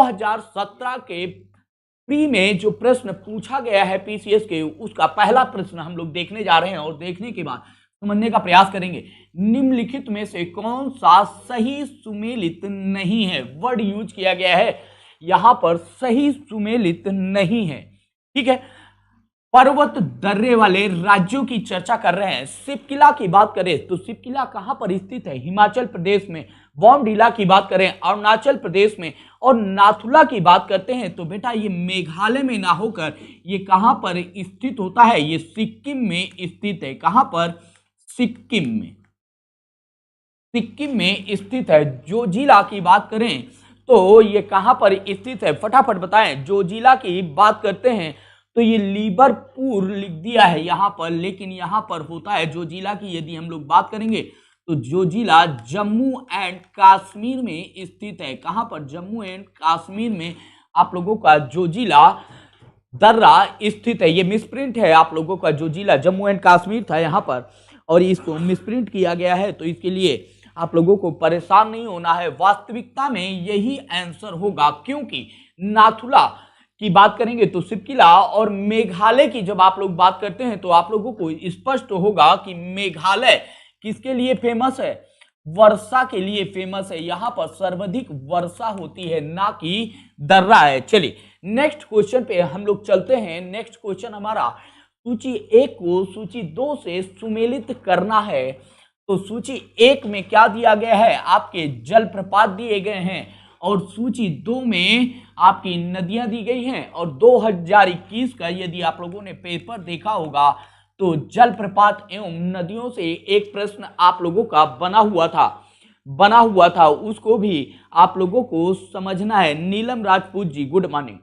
2017 के प्री में जो प्रश्न पूछा गया है पीसीएस के, उसका पहला प्रश्न हम लोग देखने जा रहे हैं और देखने के बाद समझने का प्रयास करेंगे। निम्नलिखित में से कौन सा सही सुमेलित नहीं है? वर्ड यूज किया गया है यहां पर, सही सुमेलित नहीं है। ठीक है, पर्वत दर्रे वाले राज्यों की चर्चा कर रहे हैं। सिपकिला की बात करें तो सिपकिला कहां पर स्थित है? हिमाचल प्रदेश में। बॉमडीला की बात करें अरुणाचल प्रदेश में, और नाथुला की बात करते हैं तो बेटा ये मेघालय में ना होकर ये कहां पर स्थित होता है? ये सिक्किम में स्थित है। कहां पर? सिक्किम में। सिक्किम में स्थित है। जोजिला की बात करें तो ये कहां पर स्थित है? फटाफट बताएं। जोजिला की बात करते हैं तो ये लीबरपुर लिख दिया है यहां पर, लेकिन यहां पर होता है जोजिला की यदि हम लोग बात करेंगे तो जोजिला जम्मू एंड कश्मीर में स्थित है। कहां पर? जम्मू एंड कश्मीर में आप लोगों का जोजिला दर्रा स्थित है। ये मिसप्रिंट है आप लोगों का, जोजिला जम्मू एंड कश्मीर था यहां पर और इसको मिसप्रिंट किया गया है, तो इसके लिए आप लोगों को परेशान नहीं होना है। वास्तविकता में यही आंसर होगा, क्योंकि नाथुला की बात करेंगे तो सिपकिला और मेघालय की जब आप लोग बात करते हैं तो आप लोगों को स्पष्ट होगा कि मेघालय किसके लिए फेमस है? वर्षा के लिए फेमस है। यहां पर सर्वाधिक वर्षा होती है, ना कि दर्रा है। चलिए नेक्स्ट क्वेश्चन पे हम लोग चलते हैं। नेक्स्ट क्वेश्चन हमारा, सूची 1 को सूची 2 से सुमेलित करना है। तो सूची 1 में क्या दिया गया है? आपके जलप्रपात दिए गए हैं, और सूची 2 में आपकी नदियां दी गई हैं। और 2021 का यदि आप लोगों ने पेपर देखा होगा तो जलप्रपात एवं नदियों से एक प्रश्न आप लोगों का बना हुआ था, उसको भी आप लोगों को समझना है। नीलम राजपूत जी गुड मॉर्निंग।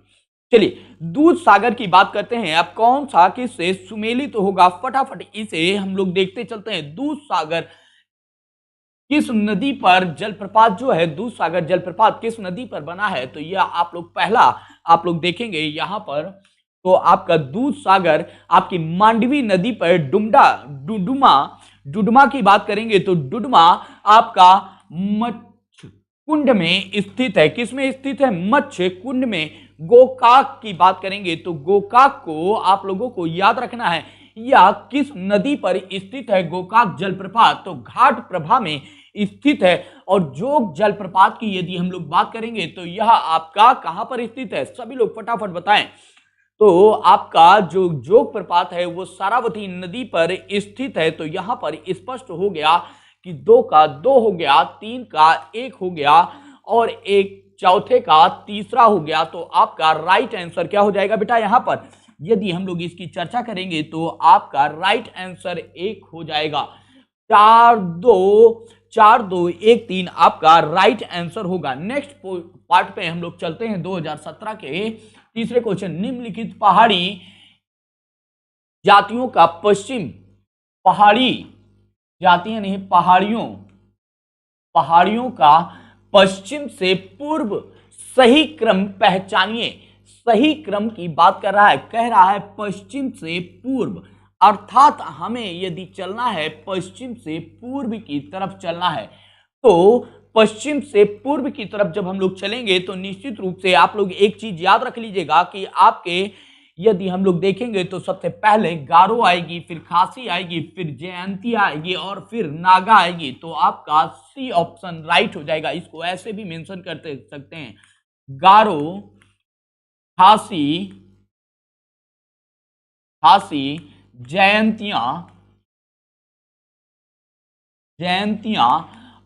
चलिए दूध सागर की बात करते हैं। अब कौन सा किससे सुमेलित होगा? फटाफट इसे हम लोग देखते चलते हैं। दूध सागर किस नदी पर जलप्रपात जो है, दूध सागर जलप्रपात किस नदी पर बना है? तो यह आप लोग पहला आप लोग देखेंगे यहां पर, तो आपका दूध सागर आपकी मांडवी नदी पर डुडुमा की बात करेंगे तो डुडुमा आपका मत्स्य कुंड में स्थित है। किस में स्थित है? मत्स्य कुंड में। गोकाक की बात करेंगे तो गोकाक को आप लोगों को याद रखना है, यह किस नदी पर स्थित है? गोकाक जलप्रपात तो घाट प्रभा में स्थित है। और जोग जलप्रपात की यदि हम लोग बात करेंगे तो यह आपका कहां पर स्थित है? सभी लोग फटाफट बताएं। तो आपका जो जोग प्रपात है वो सारावती नदी पर स्थित है। तो यहां पर स्पष्ट हो गया कि 2 का 2 हो गया, 3 का 1 हो गया और एक चौथे का तीसरा हो गया। तो आपका राइट आंसर क्या हो जाएगा बेटा? यहां पर यदि हम लोग इसकी चर्चा करेंगे तो आपका राइट आंसर 1 हो जाएगा। 4-2-1-3 आपका राइट आंसर होगा। नेक्स्ट पार्ट पे हम लोग चलते हैं। 2017 के तीसरे क्वेश्चन, निम्नलिखित पहाड़ी जातियों का पश्चिम, पहाड़ी जातियां नहीं, पहाड़ियों का पश्चिम से पूर्व सही क्रम पहचानिए। सही क्रम की बात कर रहा है, कह रहा है पश्चिम से पूर्व, अर्थात हमें यदि चलना है पश्चिम से पूर्व की तरफ चलना है, तो पश्चिम से पूर्व की तरफ जब हम लोग चलेंगे तो निश्चित रूप से आप लोग एक चीज याद रख लीजिएगा कि आपके यदि हम लोग देखेंगे तो सबसे पहले गारो आएगी, फिर खासी आएगी, फिर जयंतिया आएगी और फिर नागा आएगी। तो आपका सी ऑप्शन राइट हो जाएगा। इसको ऐसे भी मेंशन करते सकते हैं, गारो, खासी, जयंतियां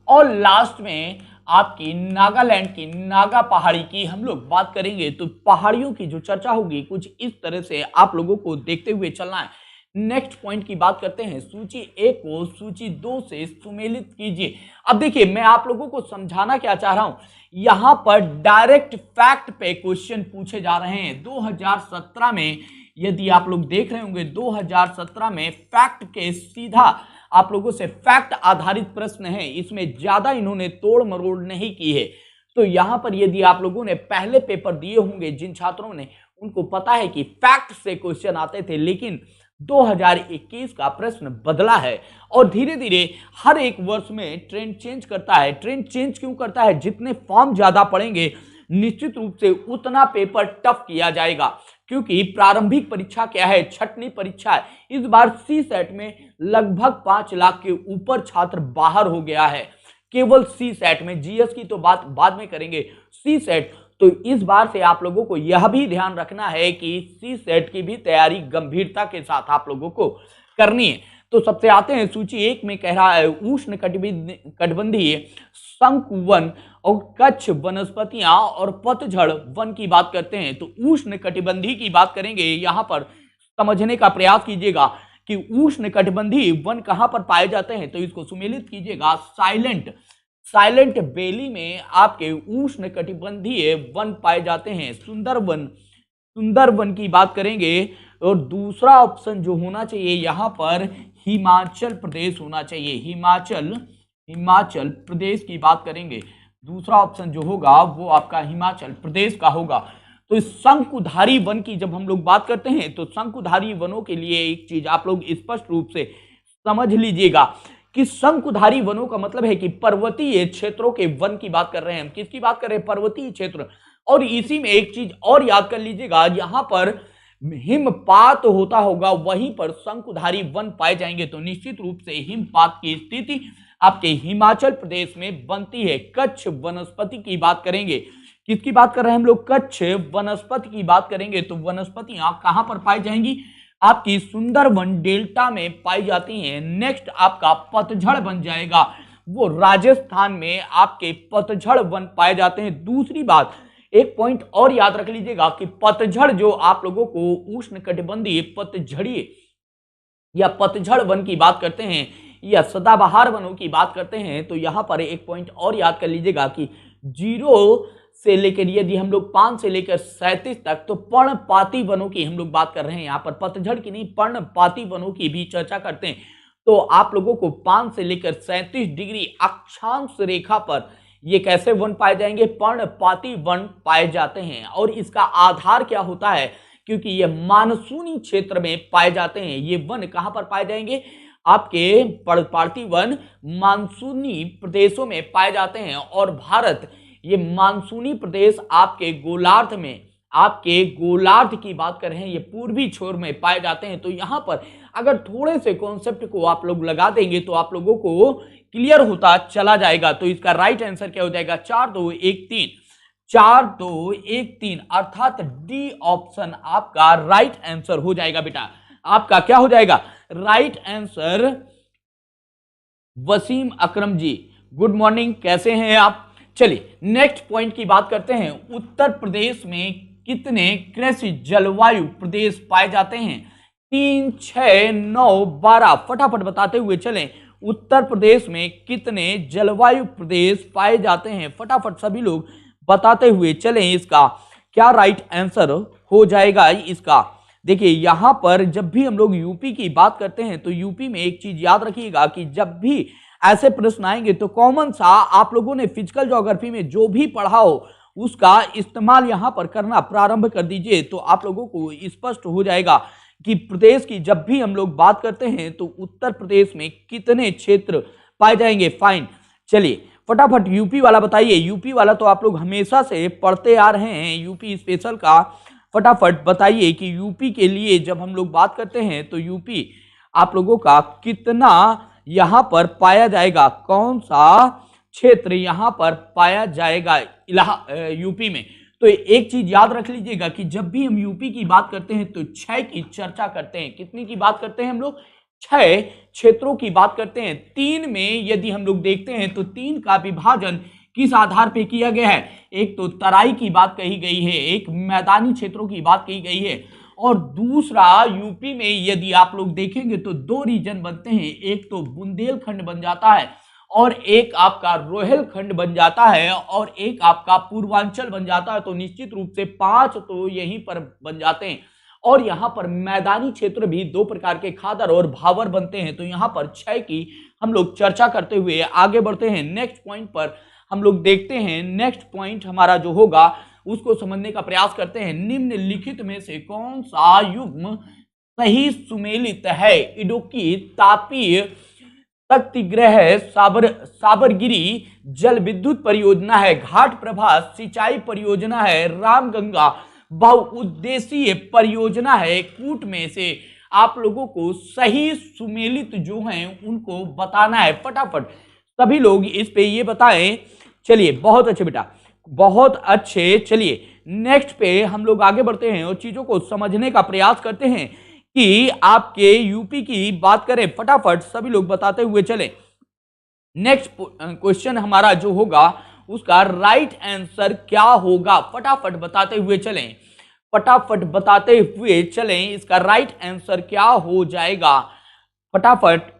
और लास्ट में आपकी नागालैंड की नागा पहाड़ी की हम लोग बात करेंगे। तो पहाड़ियों की जो चर्चा होगी कुछ इस तरह से आप लोगों को देखते हुए चलना है। नेक्स्ट पॉइंट की बात करते हैं, सूची 1 को सूची 2 से सुमेलित कीजिए। अब देखिए मैं आप लोगों को समझाना क्या चाह रहा हूं, यहां पर डायरेक्ट फैक्ट पे क्वेश्चन पूछे जा रहे हैं। 2017 में यदि आप लोग देख रहे होंगे 2017 में फैक्ट के सीधा आप लोगों से फैक्ट आधारित प्रश्न है, इसमें ज्यादा इन्होंने तोड़ मरोड़ नहीं की है। तो यहां पर यदि आप लोगों ने पहले पेपर दिए होंगे, जिन छात्रों ने, उनको पता है कि फैक्ट से क्वेश्चन आते थे, लेकिन 2021 का प्रश्न बदला है और धीरे धीरे हर एक वर्ष में ट्रेंड चेंज करता है। ट्रेंड चेंज क्यों करता है? जितने फॉर्म ज्यादा पड़ेंगे निश्चित रूप से उतना पेपर टफ किया जाएगा, क्योंकि प्रारंभिक परीक्षा क्या है, छठवीं परीक्षा है। इस बार सी सेट में लगभग 5 लाख के ऊपर छात्र बाहर हो गया है, केवल सी सेट में। जीएस की तो बात बाद में करेंगे, सी सेट। तो इस बार से आप लोगों को यह भी ध्यान रखना है कि सी सेट की भी तैयारी गंभीरता के साथ आप लोगों को करनी है। तो सबसे आते हैं सूची 1 में, कह रहा है उष्ण कटिबंधीय शंकु वन और कच्छ वनस्पतियां और पतझड़ वन की बात करते हैं। तो उष्ण कटिबंधीय की बात करेंगे, यहां पर समझने का प्रयास कीजिएगा कि उष्ण कटिबंधीय वन कहां पर पाए जाते हैं। तो इसको सुमेलित कीजिएगा, साइलेंट वैली में आपके उष्ण कटिबंधीय वन पाए जाते हैं। सुंदरवन की बात करेंगे, और दूसरा ऑप्शन जो होना चाहिए यहां पर हिमाचल प्रदेश होना चाहिए। हिमाचल प्रदेश की बात करेंगे, दूसरा ऑप्शन जो होगा वो आपका हिमाचल प्रदेश का होगा। तो इस शंकुधारी वन की जब हम लोग बात करते हैं, तो शंकुधारी वनों के लिए एक चीज आप लोग स्पष्ट रूप से समझ लीजिएगा कि शंकुधारी वनों का मतलब है कि पर्वतीय क्षेत्रों के वन की बात कर रहे हैं हम। किसकी बात कर रहे हैं, पर्वतीय क्षेत्र। और इसी में एक चीज और याद कर लीजिएगा, यहां पर हिमपात होता होगा, वहीं पर शंकुधारी वन पाए जाएंगे। तो निश्चित रूप से हिमपात की स्थिति आपके हिमाचल प्रदेश में बनती है। कच्छ वनस्पति की बात करेंगे, किसकी बात कर रहे हैं हम लोग, कच्छ वनस्पति की बात करेंगे। तो वनस्पतियां कहां पर पाई जाएंगी, आपकी सुंदरवन डेल्टा में पाई जाती हैं। नेक्स्ट आपका पतझड़ बन जाएगा, वो राजस्थान में आपके पतझड़ वन पाए जाते हैं। दूसरी बात, एक पॉइंट और याद रख लीजिएगा कि पतझड़ जो आप लोगों को उष्ण कटिबंधीय पतझड़ीय या पतझड़ वन की बात करते हैं या सदाबहार वनों की बात करते हैं, तो यहां पर एक पॉइंट और याद कर लीजिएगा कि 0 से लेकर, यदि हम लोग 5 से लेकर 37 तक, तो पर्णपाती वनों की हम लोग बात कर रहे हैं। यहाँ पर पतझड़ की नहीं, पर्णपाती वनों की भी चर्चा करते हैं। तो आप लोगों को 5 से लेकर 37 डिग्री अक्षांश रेखा पर ये कैसे वन पाए जाएंगे, पर्णपाती वन पाए जाते हैं। और इसका आधार क्या होता है, क्योंकि ये मानसूनी क्षेत्र में पाए जाते हैं। ये वन कहां पर पाए जाएंगे, आपके पर्णपाती वन मानसूनी प्रदेशों में पाए जाते हैं। और भारत, ये मानसूनी प्रदेश आपके गोलार्ध में, आपके गोलार्ध की बात कर रहे हैं, ये पूर्वी छोर में पाए जाते हैं। तो यहां पर अगर थोड़े से कॉन्सेप्ट को आप लोग लगा देंगे तो आप लोगों को क्लियर होता चला जाएगा। तो इसका राइट आंसर क्या हो जाएगा, 4 2 1 3, 4 2 1 3, अर्थात डी ऑप्शन आपका राइट आंसर हो जाएगा। बेटा आपका क्या हो जाएगा, राइट आंसर। वसीम अकरम जी, गुड मॉर्निंग, कैसे हैं आप। चलिए नेक्स्ट पॉइंट की बात करते हैं। उत्तर प्रदेश में कितने कृषि जलवायु प्रदेश पाए जाते हैं, 3 6 9 12, फटाफट बताते हुए चलें। उत्तर प्रदेश में कितने जलवायु प्रदेश पाए जाते हैं, फटाफट सभी लोग बताते हुए चलें। इसका क्या राइट आंसर हो जाएगा इसका। देखिए यहां पर जब भी हम लोग यूपी की बात करते हैं, तो यूपी में एक चीज याद रखिएगा कि जब भी ऐसे प्रश्न आएंगे तो कॉमन सा आप लोगों ने फिजिकल ज्योग्राफी में जो भी पढ़ा हो उसका इस्तेमाल यहां पर करना प्रारंभ कर दीजिए। तो आप लोगों को स्पष्ट हो जाएगा कि प्रदेश की जब भी हम लोग बात करते हैं तो उत्तर प्रदेश में कितने क्षेत्र पाए जाएंगे। फाइन, चलिए फटाफट यूपी वाला बताइए। यूपी वाला तो आप लोग हमेशा से पढ़ते आ रहे हैं, यूपी स्पेशल का फटाफट बताइए कि यूपी के लिए जब हम लोग बात करते हैं तो यूपी आप लोगों का कितना यहां पर पाया जाएगा, कौन सा क्षेत्र यहां पर पाया जाएगा यूपी में। तो एक चीज याद रख लीजिएगा कि जब भी हम यूपी की बात करते हैं तो 6 की चर्चा करते हैं। कितनी की बात करते हैं हम लोग, 6 क्षेत्रों की बात करते हैं। 3 में यदि हम लोग देखते हैं तो 3 का विभाजन किस आधार पे किया गया है, एक तो तराई की बात कही गई है, एक मैदानी क्षेत्रों की बात कही गई है, और दूसरा यूपी में यदि आप लोग देखेंगे तो 2 रीजन बनते हैं, एक तो बुंदेलखंड बन जाता है और एक आपका रोहेलखंड बन जाता है और एक आपका पूर्वांचल बन जाता है। तो निश्चित रूप से 5 तो यहीं पर बन जाते हैं। और यहाँ पर मैदानी क्षेत्र भी 2 प्रकार के खादर और भावर बनते हैं। तो यहाँ पर 6 की हम लोग चर्चा करते हुए आगे बढ़ते हैं। नेक्स्ट पॉइंट पर हम लोग देखते हैं, नेक्स्ट पॉइंट हमारा जो होगा उसको समझने का प्रयास करते हैं। निम्नलिखित में से कौन सा युग्म सही सुमेलित है, इडुक्की, तापीय, शक्तिगृह है, साबरगिरी जल विद्युत परियोजना है, घाट प्रभा सिंचाई परियोजना है, रामगंगा बहुउद्देशीय परियोजना है। कूट में से आप लोगों को सही सुमेलित जो हैं उनको बताना है। फटाफट सभी लोग इस पे ये बताएं। चलिए बहुत अच्छे बेटा, बहुत अच्छे। चलिए नेक्स्ट पे हम लोग आगे बढ़ते हैं और चीजों को समझने का प्रयास करते हैं कि आपके यूपी की बात करें। फटाफट सभी लोग बताते हुए चले। नेक्स्ट क्वेश्चन हमारा जो होगा उसका राइट आंसर क्या होगा, फटाफट बताते हुए चलें, फटाफट बताते हुए चलें। इसका राइट आंसर क्या हो जाएगा, फटाफट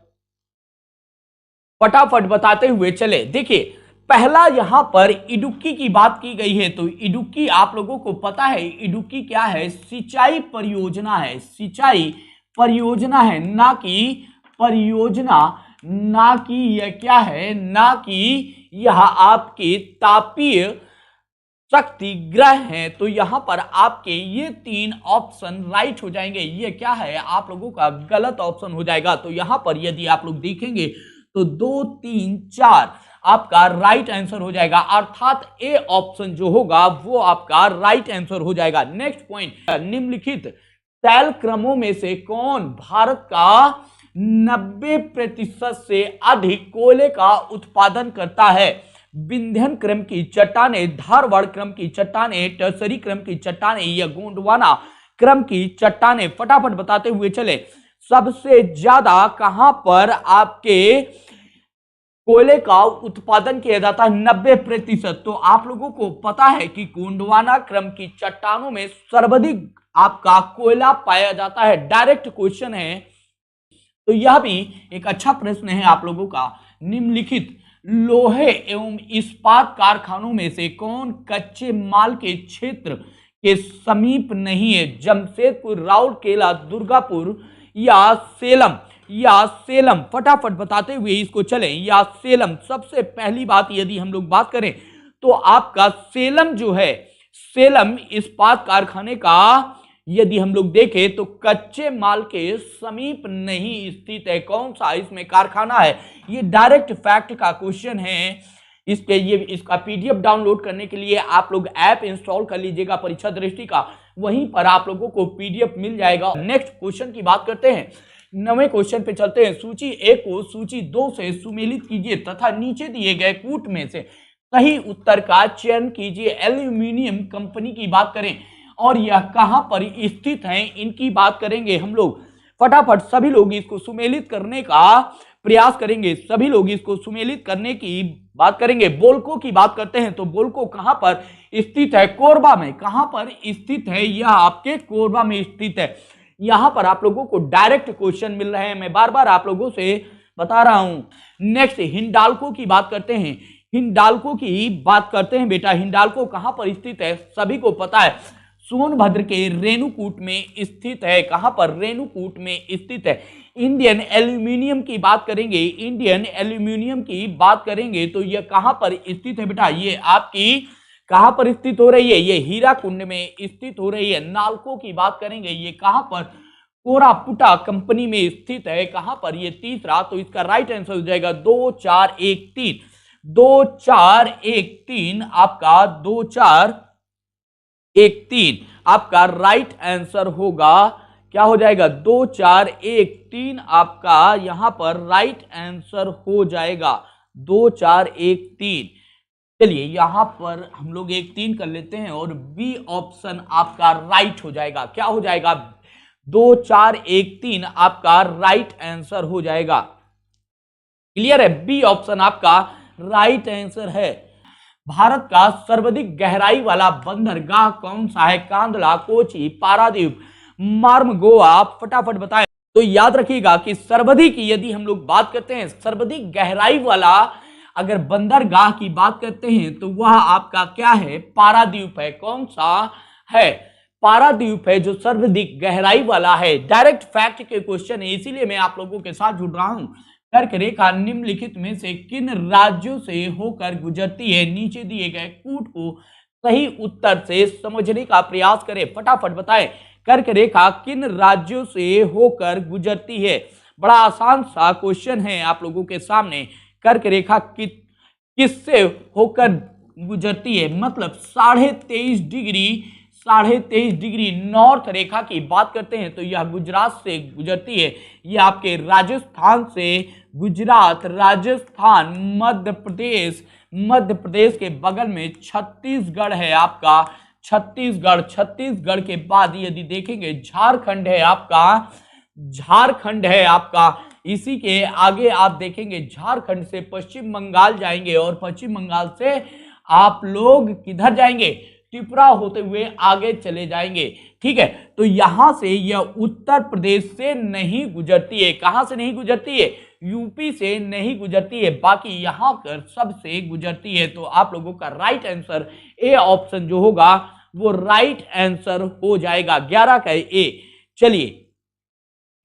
फटाफट बताते हुए चले। देखिए पहला यहां पर इडुक्की की बात की गई है, तो इडुक्की आप लोगों को पता है इडुक्की क्या है, सिंचाई परियोजना है, सिंचाई परियोजना है, ना कि परियोजना, ना कि यह क्या है, ना कि यह आपके तापीय शक्ति ग्रह है। तो यहां पर आपके ये तीन ऑप्शन राइट हो जाएंगे। ये क्या है, आप लोगों का गलत ऑप्शन हो जाएगा। तो यहां पर यदि आप लोग देखेंगे तो 2, 3, 4 आपका राइट आंसर हो जाएगा, अर्थात ए ऑप्शन जो होगा वो आपका राइट आंसर हो जाएगा। नेक्स्ट पॉइंट, निम्नलिखित शैल क्रमों में से कौन भारत का 90% से अधिक कोयले का उत्पादन करता है? विंध्यन क्रम की चट्टानें, धारवाड़ क्रम की चट्टानें, टर्सरी क्रम की चट्टानें या गोंडवाना क्रम की चट्टानें? फटाफट बताते हुए चले। सबसे ज्यादा कहां पर आपके कोयले का उत्पादन किया जाता है? 90%। तो आप लोगों को पता है कि गोंडवाना क्रम की चट्टानों में सर्वाधिक आपका कोयला पाया जाता है। डायरेक्ट क्वेश्चन है, तो यह भी एक अच्छा प्रश्न है आप लोगों का। निम्नलिखित लोहे एवं इस्पात कारखानों में से कौन कच्चे माल के क्षेत्र के समीप नहीं है? जमशेदपुर, राउरकेला, दुर्गापुर या सेलम? या सेलम, फटाफट बताते हुए इसको चलें, या सेलम। सबसे पहली बात यदि हम लोग बात करें तो आपका सेलम जो है, सेलम इस्पात कारखाने का यदि हम लोग देखें तो कच्चे माल के समीप नहीं स्थित है। कौन सा इसमें कारखाना है? ये डायरेक्ट फैक्ट का क्वेश्चन है। इसके ये इसका पीडीएफ डाउनलोड करने के लिए आप लोग ऐप इंस्टॉल कर लीजिएगा परीक्षा दृष्टि का, वहीं पर आप लोगों को पीडीएफ मिल जाएगा। नेक्स्ट क्वेश्चन की बात करते हैं, 9वें क्वेश्चन पे चलते हैं। सूची 1 को सूची 2 से सुमेलित कीजिए तथा नीचे दिए गए कूट में से सही उत्तर का चयन कीजिए। एल्यूमिनियम कंपनी की बात करें और यह कहां पर स्थित है, इनकी बात करेंगे हम लोग। फटाफट सभी लोग इसको सुमेलित करने का प्रयास करेंगे, सभी लोग इसको सुमेलित करने की बात करेंगे। बोल्को की बात करते हैं तो बोल्को कहां पर स्थित है? कोरबा में। कहां पर स्थित है? यह आपके कोरबा में स्थित है। यहां पर आप लोगों को डायरेक्ट क्वेश्चन मिल रहे हैं, मैं बार बार आप लोगों से बता रहा हूं। नेक्स्ट हिंडाल्को की बात करते हैं, हिंडाल्को की बात करते हैं बेटा। हिंडाल्को कहां पर स्थित है? सभी को पता है, सोनभद्र के रेणुकूट में स्थित है। कहां पर? रेणुकूट में स्थित है। इंडियन एल्यूमिनियम की बात करेंगे, इंडियन एल्यूमिनियम की बात करेंगे तो यह कहां पर स्थित है बेटा? ये आपकी कहां पर स्थित हो रही है? ये हीराकुंड में स्थित हो रही है। नालको की बात करेंगे, ये कहां पर? कोरापुटा कंपनी में स्थित है। कहां पर? ये तीसरा। तो इसका राइट आंसर हो जाएगा 2, 4, 1, 3। 2, 4, 1, 3 आपका 2, 4, 1, 3 आपका राइट आंसर होगा। क्या हो जाएगा? 2, 4, 1, 3 आपका यहां पर राइट आंसर हो जाएगा। 2, 4, 1, 3। चलिए यहां पर हम लोग 1, 3 कर लेते हैं और बी ऑप्शन आपका राइट हो जाएगा। क्या हो जाएगा? 2, 4, 1, 3 आपका राइट आंसर हो जाएगा। क्लियर है? बी ऑप्शन आपका राइट आंसर है। भारत का सर्वाधिक गहराई वाला बंदरगाह कौन सा है? कांदला, कोची, पारादीप, मार्मगोआ? फटाफट बताएं। तो याद रखिएगा कि सर्वाधिक यदि हम लोग बात करते हैं, सर्वाधिक गहराई वाला अगर बंदरगाह की बात करते हैं तो वह आपका क्या है? पारादीप है। कौन सा है? पारादीप है जो सर्वाधिक गहराई वाला है। डायरेक्ट फैक्ट के क्वेश्चन है, इसीलिए मैं आप लोगों के साथ जुड़ रहा हूं। कर्क रेखा निम्नलिखित में से किन राज्यों से होकर गुजरती है? नीचे दिए गए कूट को सही उत्तर से समझने का प्रयास करें। फटाफट बताएं, कर्क रेखा किन राज्यों से होकर गुजरती है? बड़ा आसान सा क्वेश्चन है आप लोगों के सामने। कर्क रेखा किससे होकर गुजरती है, मतलब 23.5 डिग्री नॉर्थ रेखा की बात करते हैं तो यह गुजरात से गुजरती है। यह आपके राजस्थान से गुजरात, राजस्थान, मध्य प्रदेश के बगल में छत्तीसगढ़ है आपका, छत्तीसगढ़ के बाद यदि देखेंगे झारखंड है आपका, इसी के आगे आप देखेंगे झारखंड से पश्चिम बंगाल जाएंगे और पश्चिम बंगाल से आप लोग किधर जाएंगे, त्रिपुरा होते हुए आगे चले जाएंगे। ठीक है, तो यहां से यह उत्तर प्रदेश से नहीं गुजरती है। कहां से नहीं गुजरती है, यूपी से नहीं गुजरती है, बाकी यहां पर सबसे गुजरती है। तो आप लोगों का राइट आंसर ए ऑप्शन जो होगा वो राइट आंसर हो जाएगा, 11 का ए। चलिए,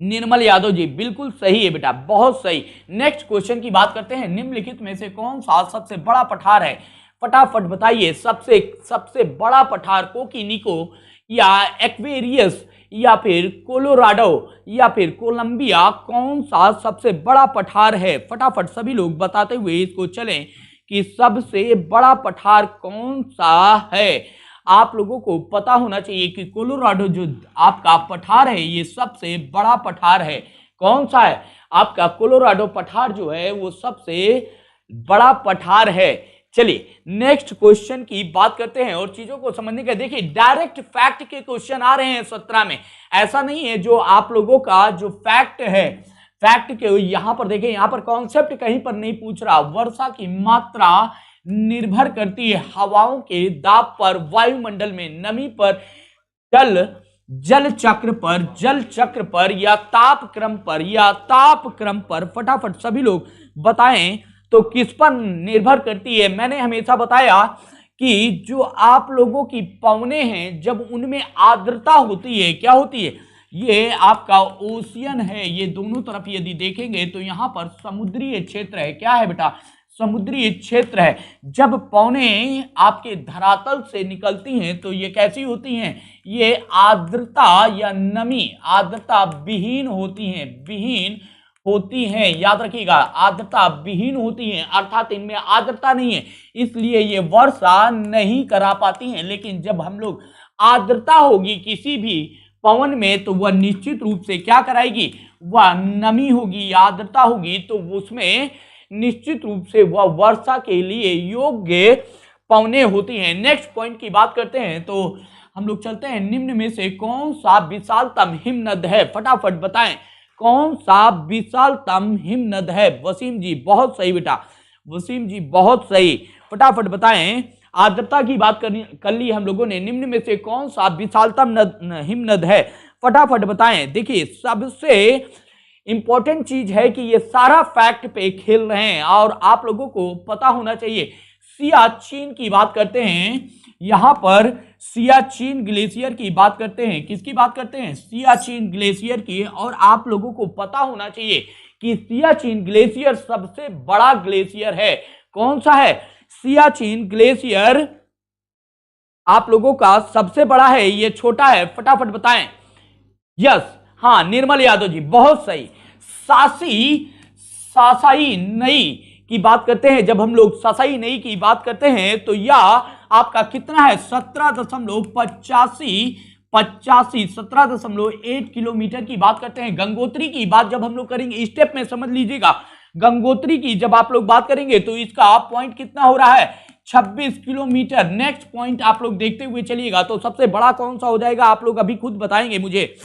निर्मल यादव जी बिल्कुल सही है बेटा, बहुत सही। नेक्स्ट क्वेश्चन की बात करते हैं, निम्नलिखित में से कौन सा सबसे बड़ा पठार है, फटाफट बताइए। सबसे बड़ा पठार कोकिनिको या एक्वेरियस या फिर कोलोराडो या फिर कोलंबिया, कौन सा सबसे बड़ा पठार है? फटाफट सभी लोग बताते हुए इसको चलें कि सबसे बड़ा पठार कौन सा है। आप लोगों को पता होना चाहिए कि कोलोराडो जो आपका पठार है ये सबसे बड़ा पठार है। कौन सा है? आपका कोलोराडो पठार जो है वो सबसे बड़ा पठार है। चलिए नेक्स्ट क्वेश्चन की बात करते हैं और चीजों को समझने का। देखिए डायरेक्ट फैक्ट के क्वेश्चन आ रहे हैं 17 में, ऐसा नहीं है जो आप लोगों का जो फैक्ट है, फैक्ट के यहां पर देखें, यहां पर कॉन्सेप्ट कहीं पर नहीं पूछ रहा। वर्षा की मात्रा निर्भर करती है हवाओं के दाब पर, वायुमंडल में नमी पर, जल चक्र पर या तापक्रम पर, फटाफट सभी लोग बताएं तो किस पर निर्भर करती है। मैंने हमेशा बताया कि जो आप लोगों की पवने हैं जब उनमें आर्द्रता होती है, क्या होती है, ये आपका ओशियन है, ये दोनों तरफ यदि देखेंगे तो यहाँ पर समुद्रीय क्षेत्र है। क्या है बेटा? समुद्री क्षेत्र है। जब पौने आपके धरातल से निकलती हैं तो ये कैसी होती हैं, ये आर्द्रता या नमी आर्द्रता विहीन होती हैं, याद रखिएगा, आर्द्रता विहीन होती हैं, अर्थात इनमें आर्द्रता नहीं है, इसलिए ये वर्षा नहीं करा पाती हैं। लेकिन जब हम लोग आर्द्रता होगी किसी भी पवन में तो वह निश्चित रूप से क्या कराएगी, वह नमी होगी, आर्द्रता होगी, तो उसमें निश्चित रूप से वह वर्षा के लिए योग्य पवने होती हैं। नेक्स्ट पॉइंट की बात करते हैं तो हम लोग चलते हैं, निम्न में से कौन सा विशालतम हिमनद है? फटाफट बताएं कौन सा विशालतम हिमनद है? वसीम जी बहुत सही बेटा, वसीम जी बहुत सही, फटाफट बताएं। आर्द्रता की बात कर ली हम लोगों ने, निम्न में से कौन सा विशालतम हिमनद है? फटाफट बताएं। देखिए सबसे इंपॉर्टेंट चीज है कि ये सारा फैक्ट पे खेल रहे हैं और आप लोगों को पता होना चाहिए। सियाचिन की बात करते हैं, यहां पर सियाचिन ग्लेशियर की बात करते हैं, किसकी बात करते हैं? सियाचिन ग्लेशियर की। और आप लोगों को पता होना चाहिए कि सियाचिन ग्लेशियर सबसे बड़ा ग्लेशियर है। कौन सा है? सियाचिन ग्लेशियर आप लोगों का सबसे बड़ा है, ये छोटा है, फटाफट बताएं। यस, हाँ निर्मल यादव जी बहुत सही। सासाई नई की बात करते हैं, जब हम लोग सासाई नई की बात करते हैं तो यह आपका कितना है? 17.8 किलोमीटर की बात करते हैं। गंगोत्री की बात जब हम लोग करेंगे, स्टेप में समझ लीजिएगा, गंगोत्री की जब आप लोग बात करेंगे तो इसका पॉइंट कितना हो रहा है? 26 किलोमीटर। नेक्स्ट पॉइंट आप लोग देखते हुए चलिएगा, तो सबसे बड़ा कौन सा हो जाएगा आप लोग अभी खुद बताएंगे मुझे,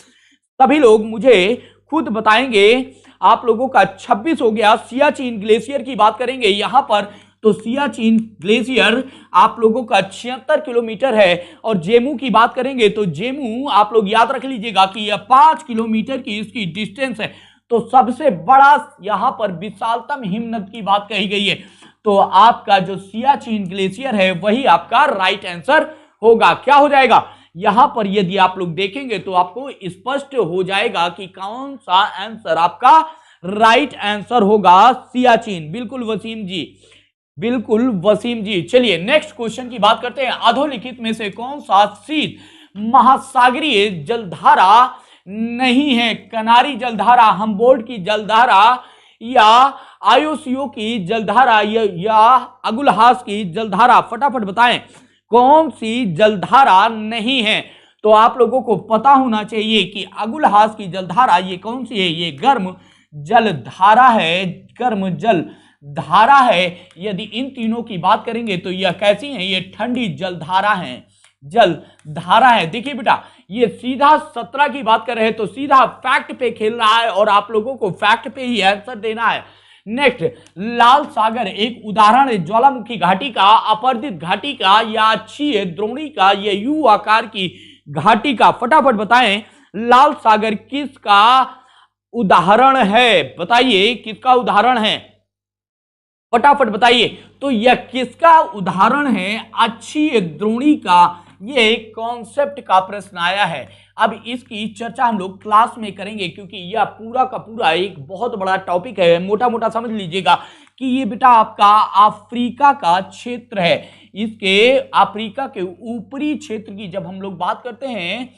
सभी लोग मुझे खुद बताएंगे। आप लोगों का 26 हो गया। सियाचिन ग्लेशियर की बात करेंगे यहां पर, तो सियाचिन ग्लेशियर आप लोगों का 76 किलोमीटर है। और जेमू की बात करेंगे तो जेमू आप लोग याद रख लीजिएगा कि यह 5 किलोमीटर की इसकी डिस्टेंस है। तो सबसे बड़ा यहां पर विशालतम हिमनद की बात कही गई है, तो आपका जो सियाचिन ग्लेशियर है वही आपका राइट आंसर होगा। क्या हो जाएगा? यहां पर यदि आप लोग देखेंगे तो आपको स्पष्ट हो जाएगा कि कौन सा आंसर आपका राइट आंसर होगा, सियाचिन। बिल्कुल वसीम जी, बिल्कुल वसीम जी। चलिए नेक्स्ट क्वेश्चन की बात करते हैं, अधोलिखित में से कौन सा शीत महासागरीय जलधारा नहीं है। कनारी जलधारा, हम्बोल्ट की जलधारा या आयोसियो की जलधारा या अगुलहास की जलधारा, फटाफट बताएं कौन सी जलधारा नहीं है। तो आप लोगों को पता होना चाहिए कि अगुलहास की जलधारा ये कौन सी है, ये गर्म जलधारा है, गर्म जल धारा है। यदि इन तीनों की बात करेंगे तो यह कैसी है, ये ठंडी जलधारा है, जल धारा है। देखिए बेटा, ये सीधा 17 की बात कर रहे हैं तो सीधा फैक्ट पे खेल रहा है और आप लोगों को फैक्ट पे ही आंसर देना है। नेक्स्ट, लाल सागर एक उदाहरण है ज्वालामुखी घाटी का, अपरदित घाटी का या अक्षीय द्रोणी का, या यू आकार की घाटी का। फटाफट बताएं लाल सागर किसका उदाहरण है, बताइए किसका उदाहरण है, फटाफट बताइए। तो यह किसका उदाहरण है, अक्षीय द्रोणी का। ये कॉन्सेप्ट का प्रश्न आया है। अब इसकी चर्चा हम लोग क्लास में करेंगे क्योंकि यह पूरा का पूरा एक बहुत बड़ा टॉपिक है। मोटा मोटा समझ लीजिएगा कि ये बेटा आपका अफ्रीका का क्षेत्र है। इसके अफ्रीका के ऊपरी क्षेत्र की जब हम लोग बात करते हैं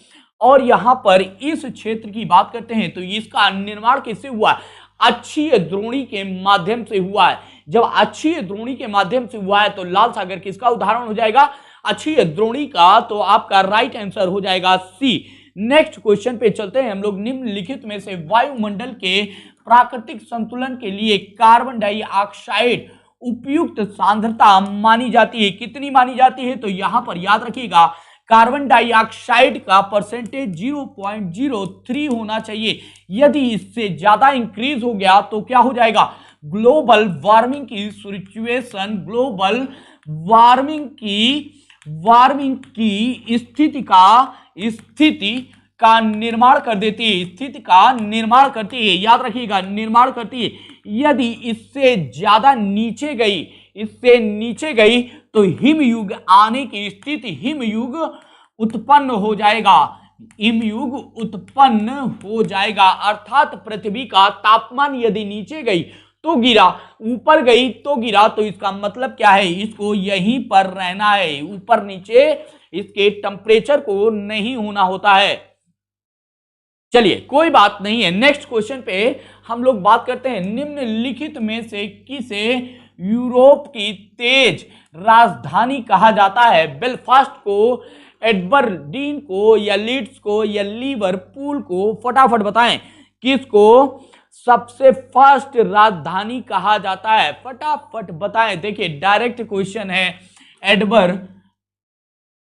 और यहां पर इस क्षेत्र की बात करते हैं तो इसका निर्माण किससे हुआ, अक्षीय द्रोणी के माध्यम से हुआ है। जब अक्षीय द्रोणी के माध्यम से हुआ है तो लाल सागर किसका उदाहरण हो जाएगा, अक्षीय द्रोणी का। तो आपका राइट आंसर हो जाएगा सी। नेक्स्ट क्वेश्चन पे चलते हैं हम लोग। निम्नलिखित में से वायुमंडल के प्राकृतिक संतुलन के लिए कार्बन डाइऑक्साइड उपयुक्त सांद्रता मानी जाती है, कितनी मानी जाती है। तो यहां पर याद रखिएगा कार्बन डाइऑक्साइड का परसेंटेज 0.03 होना चाहिए। यदि इससे ज्यादा इंक्रीज हो गया तो क्या हो जाएगा, ग्लोबल वार्मिंग की सिचुएशन, ग्लोबल वार्मिंग की स्थिति का निर्माण कर देती है, स्थिति का निर्माण करती है। याद रखिएगा निर्माण करती है। यदि इससे ज्यादा नीचे गई तो हिमयुग आने की स्थिति, हिमयुग उत्पन्न हो जाएगा, हिमयुग उत्पन्न हो जाएगा। अर्थात पृथ्वी का तापमान यदि नीचे गई तो गिरा, ऊपर गई तो गिरा। तो इसका मतलब क्या है, इसको यहीं पर रहना है, ऊपर नीचे इसके टेम्परेचर को नहीं होना होता है। चलिए कोई बात नहीं है। नेक्स्ट क्वेश्चन पे हम लोग बात करते हैं। निम्नलिखित में से किसे यूरोप की तेज राजधानी कहा जाता है, बेलफास्ट को, एडबरडीन को, या लीड्स को, या लिवरपूल को। फटाफट बताएं किसको सबसे फास्ट राजधानी कहा जाता है, फटाफट बताएं। देखिए डायरेक्ट क्वेश्चन है।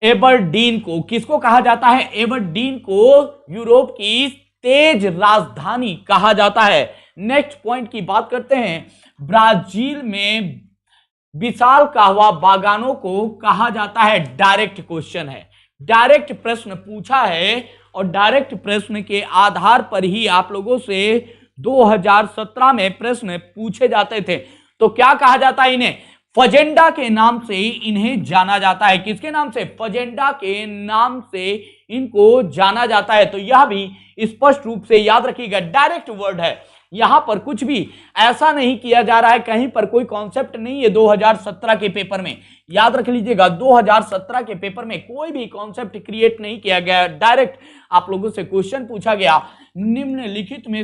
एबरडीन को किसको कहा जाता है, एबरडीन को यूरोप की तेज राजधानी कहा जाता है। नेक्स्ट पॉइंट की बात करते हैं। ब्राजील में विशाल कहवा बागानों को कहा जाता है, डायरेक्ट क्वेश्चन है, डायरेक्ट प्रश्न पूछा है और डायरेक्ट प्रश्न के आधार पर ही आप लोगों से 2017 में प्रश्न पूछे जाते थे। तो क्या कहा जाता है इन्हें, फजेंडा के नाम से इन्हें जाना जाता है। किसके नाम से, फजेंडा के नाम से इनको जाना जाता है। तो यह भी स्पष्ट रूप से याद रखिएगा डायरेक्ट वर्ड है। यहां पर कुछ भी ऐसा नहीं किया जा रहा है, कहीं पर कोई कॉन्सेप्ट नहीं है। 2017 के पेपर में याद रख लीजिएगा, 2017 के पेपर में कोई भी कॉन्सेप्ट क्रिएट नहीं किया गया, डायरेक्ट आप लोगों से क्वेश्चन पूछा गया। निम्नलिखित में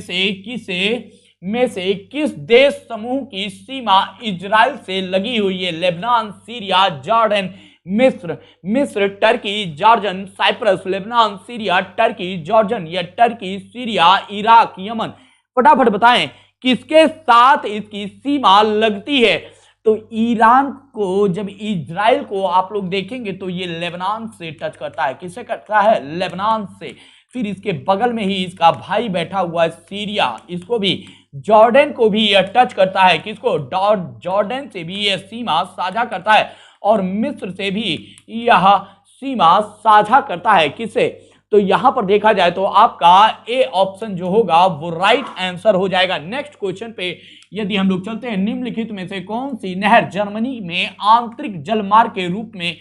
से किस देश समूह की सीमा इजराइल से लगी हुई है, लेबनान, सीरिया, जॉर्डन, मिस्र, Turkey, Jordan, Cyprus, Lebanon, Syria, Turkey, Jordan, या टर्की, सीरिया, इराक, यमन। फटाफट बताएं किसके साथ इसकी सीमा लगती है। तो ईरान को, जब इजराइल को आप लोग देखेंगे तो ये लेबनान से टच करता है। किससे करता है, लेबनान से। फिर इसके बगल में ही इसका भाई बैठा हुआ है सीरिया, इसको भी, जॉर्डन को भी यह टच करता है। किसको, जॉर्डन से भी यह सीमा साझा करता है और मिस्र से भी यह सीमा साझा करता है। किससे, तो यहां पर देखा जाए तो आपका ए ऑप्शन जो होगा वो राइट आंसर हो जाएगा। नेक्स्ट क्वेश्चन पे यदि हम लोग चलते हैं। निम्नलिखित में से कौन सी नहर जर्मनी में आंतरिक जलमार्ग के रूप में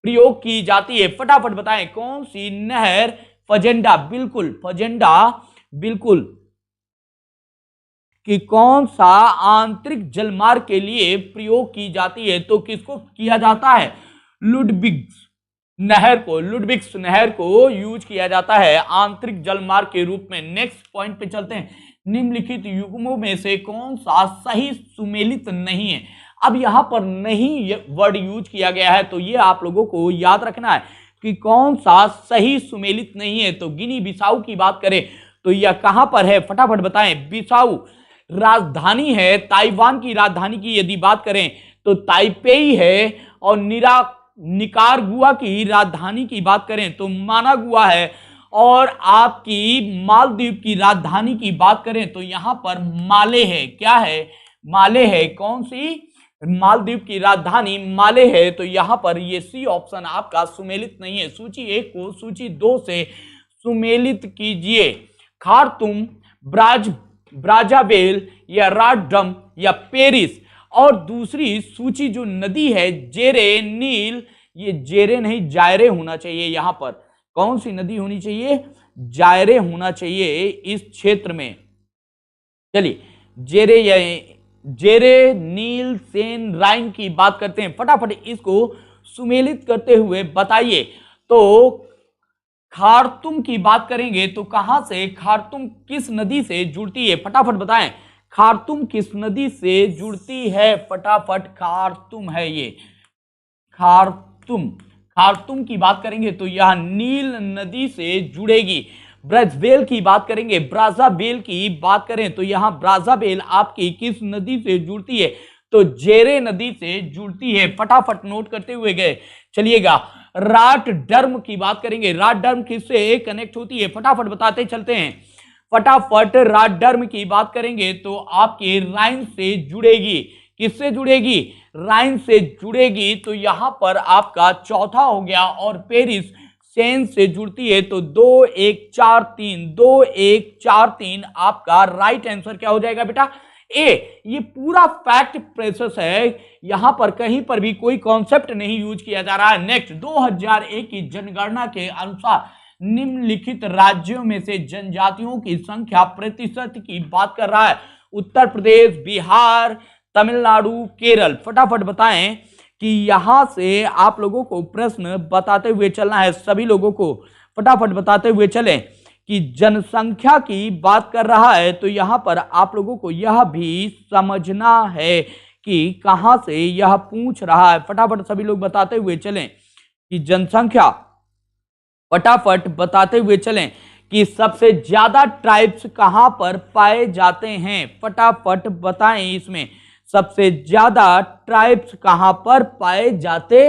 प्रयोग की जाती है, फटाफट बताएं कौन सी नहर, फजेंडा, बिल्कुल कि कौन सा आंतरिक जलमार्ग के लिए प्रयोग की जाती है। तो किसको किया जाता है, नहर को, लुडविग्स नहर को यूज किया जाता है आंतरिक जलमार्ग के रूप में। नेक्स्ट पॉइंट पे चलते हैं। निम्नलिखित युग्मों में से कौन सा सही सुमेलित नहीं है? अब यहां पर नहीं वर्ड यूज किया गया है, तो ये आप लोगों को याद रखना है कि कौन सा सही सुमेलित नहीं है। तो गिनी बिसाऊ की बात करें तो यह कहां पर है, फटाफट बताएं। बिसाऊ राजधानी है, ताइवान की राजधानी की यदि बात करें तो ताइपेई है, और निकारागुआ की राजधानी की बात करें तो मानागुआ है, और आपकी मालदीव की राजधानी की बात करें तो यहां पर माले है। क्या है? माले है। कौन सी? मालदीव की राजधानी माले है। तो यहां पर ये सी ऑप्शन आपका सुमेलित नहीं है। सूची 1 को सूची 2 से सुमेलित कीजिए। खार्तूम, ब्राज़ाविल या रॉटरडम या पेरिस। और दूसरी सूची जो नदी है जेरे, नील, ये जेरे नहीं जायरे होना चाहिए। यहां पर कौन सी नदी होनी चाहिए? जायरे होना चाहिए इस क्षेत्र में। चलिए जेरे, नील, सेन, राइन की बात करते हैं। फटाफट इसको सुमेलित करते हुए बताइए। तो खार्तूम की बात करेंगे तो कहां से, खार्तूम किस नदी से जुड़ती है? फटाफट बताएं। खार्तूम किस नदी से जुड़ती है? फटाफट, खार्तूम है ये, खार्तूम की बात करेंगे तो यह नील नदी से जुड़ेगी। ब्राज़ाविल की बात करेंगे, ब्राज़ाविल की बात करें तो यहां ब्राज़ाविल आपकी किस नदी से जुड़ती है? तो जेरे नदी से जुड़ती है। फटाफट नोट करते हुए गए चलिएगा। रॉटरडम की बात करेंगे, रॉटरडम किससे कनेक्ट होती है? फटाफट बताते चलते हैं। फटाफट रॉटरडम की बात करेंगे तो आपके राइन से जुड़ेगी। किससे जुड़ेगी? राइन से जुड़ेगी। तो यहां पर आपका चौथा हो गया। और पेरिस सेन से जुड़ती है। तो 2 1 4 3, 2 1 4 3 आपका राइट आंसर क्या हो जाएगा बेटा? ए। ये पूरा फैक्ट प्रोसेस है, यहां पर कहीं पर भी कोई कॉन्सेप्ट नहीं यूज किया जा रहा है। नेक्स्ट, 2001 की जनगणना के अनुसार निम्नलिखित राज्यों में से जनजातियों की संख्या प्रतिशत की बात कर रहा है। उत्तर प्रदेश, बिहार, तमिलनाडु, केरल। फटाफट बताएं कि यहां से आप लोगों को प्रश्न बताते हुए चलना है। सभी लोगों को फटाफट बताते हुए चलें कि जनसंख्या की बात कर रहा है। तो यहां पर आप लोगों को यह भी समझना है कि कहां से यह पूछ रहा है। फटाफट सभी लोग बताते हुए चलें कि जनसंख्या, फटाफट बताते हुए चलें कि सबसे ज्यादा ट्राइब्स कहां पर पाए जाते हैं। फटाफट बताएं इसमें सबसे ज्यादा ट्राइब्स कहां पर पाए जाते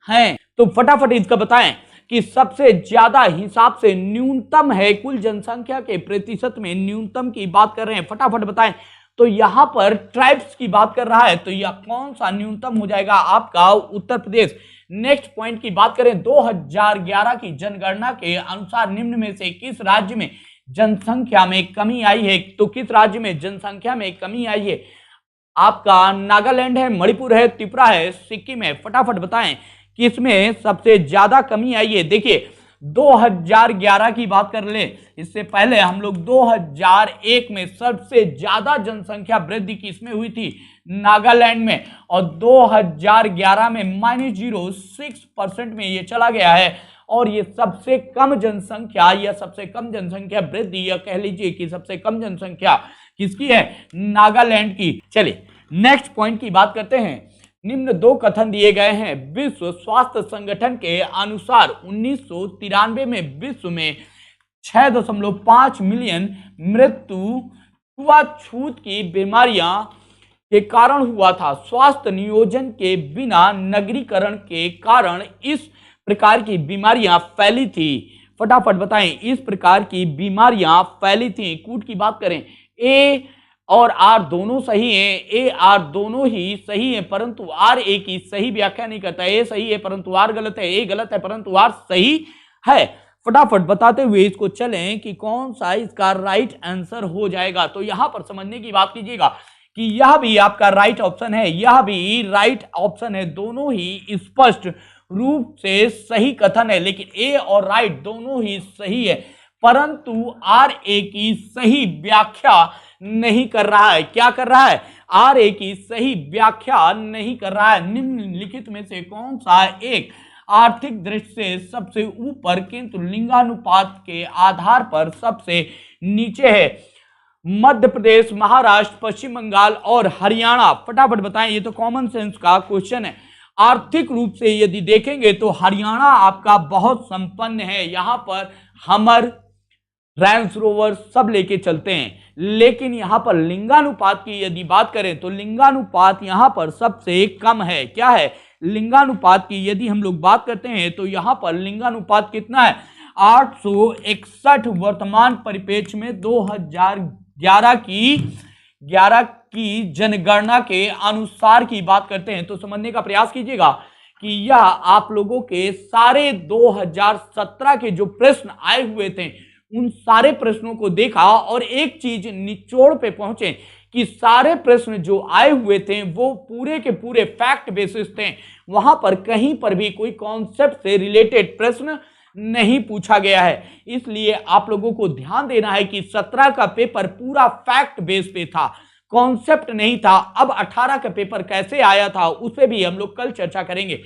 हैं। तो फटाफट इसका बताएं कि सबसे ज्यादा हिसाब से न्यूनतम है, कुल जनसंख्या के प्रतिशत में न्यूनतम की बात कर रहे हैं। फटाफट बताएं। तो यहां पर ट्राइब्स की बात कर रहा है तो यह कौन सा न्यूनतम हो जाएगा? आपका उत्तर प्रदेश। नेक्स्ट पॉइंट की बात करें, 2011 की जनगणना के अनुसार निम्न में से किस राज्य में जनसंख्या में कमी आई है? तो किस राज्य में जनसंख्या में कमी आई है? आपका नागालैंड है, मणिपुर है, त्रिपुरा है, सिक्किम है। फटाफट बताएं कि इसमें सबसे ज्यादा कमी आई है। देखिए 2011 की बात कर ले, इससे पहले हम लोग 2001 में सबसे ज्यादा जनसंख्या वृद्धि किसमें हुई थी? नागालैंड में। और 2011 में -0.6% में ये चला गया है। और ये सबसे कम जनसंख्या या सबसे कम जनसंख्या वृद्धि या कह लीजिए कि सबसे कम जनसंख्या किसकी है? नागालैंड की। चलिए नेक्स्ट पॉइंट की बात करते हैं। निम्न 2 कथन दिए गए हैं। विश्व स्वास्थ्य संगठन के अनुसार 1993 में विश्व में 6.5 मिलियन मृत्यु छुआछूत की बीमारियां के कारण हुआ था। स्वास्थ्य नियोजन के बिना नगरीकरण के कारण इस प्रकार की बीमारियां फैली थी। फटाफट बताएं, इस प्रकार की बीमारियां फैली थी। कूट की बात करें, ए और आर दोनों सही हैं, ए आर दोनों ही सही हैं, परंतु आर ए की सही व्याख्या नहीं करता। ए सही है परंतु आर गलत है, ए गलत है परंतु आर सही है। फटाफट बताते हुए इसको चलें कि कौन सा इसका राइट आंसर हो जाएगा। तो यहां पर समझने की बात कीजिएगा कि यह भी आपका राइट ऑप्शन है, यह भी राइट ऑप्शन है। दोनों ही स्पष्ट रूप से सही कथन है, लेकिन ए और राइट दोनों ही सही है, परंतु आर ए की सही व्याख्या नहीं कर रहा है। क्या कर रहा है? आर ए की सही व्याख्या नहीं कर रहा है। निम्नलिखित में से कौन सा एक आर्थिक दृष्टि से सबसे ऊपर किंतु लिंगानुपात के आधार पर सबसे नीचे है। मध्य प्रदेश, महाराष्ट्र, पश्चिम बंगाल और हरियाणा। फटाफट बताएं, ये तो कॉमन सेंस का क्वेश्चन है। आर्थिक रूप से यदि देखेंगे तो हरियाणा आपका बहुत संपन्न है, यहां पर हमर, रेंज रोवर सब लेके चलते हैं। लेकिन यहां पर लिंगानुपात की यदि बात करें तो लिंगानुपात यहां पर सबसे कम है। क्या है? लिंगानुपात की यदि हम लोग बात करते हैं तो यहां पर लिंगानुपात कितना है? 861 वर्तमान परिप्रेक्ष्य में 2011 की जनगणना के अनुसार की बात करते हैं। तो समझने का प्रयास कीजिएगा कि यह आप लोगों के सारे 2017 के जो प्रश्न आए हुए थे उन सारे प्रश्नों को देखा और एक चीज निचोड़ पे पहुंचे कि सारे प्रश्न जो आए हुए थे वो पूरे के पूरे फैक्ट बेसिस थे। वहां पर कहीं पर भी कोई कॉन्सेप्ट से रिलेटेड प्रश्न नहीं पूछा गया है। इसलिए आप लोगों को ध्यान देना है कि 17 का पेपर पूरा फैक्ट बेस पे था, कॉन्सेप्ट नहीं था। अब 18 का पेपर कैसे आया था उस पे भी हम लोग कल चर्चा करेंगे।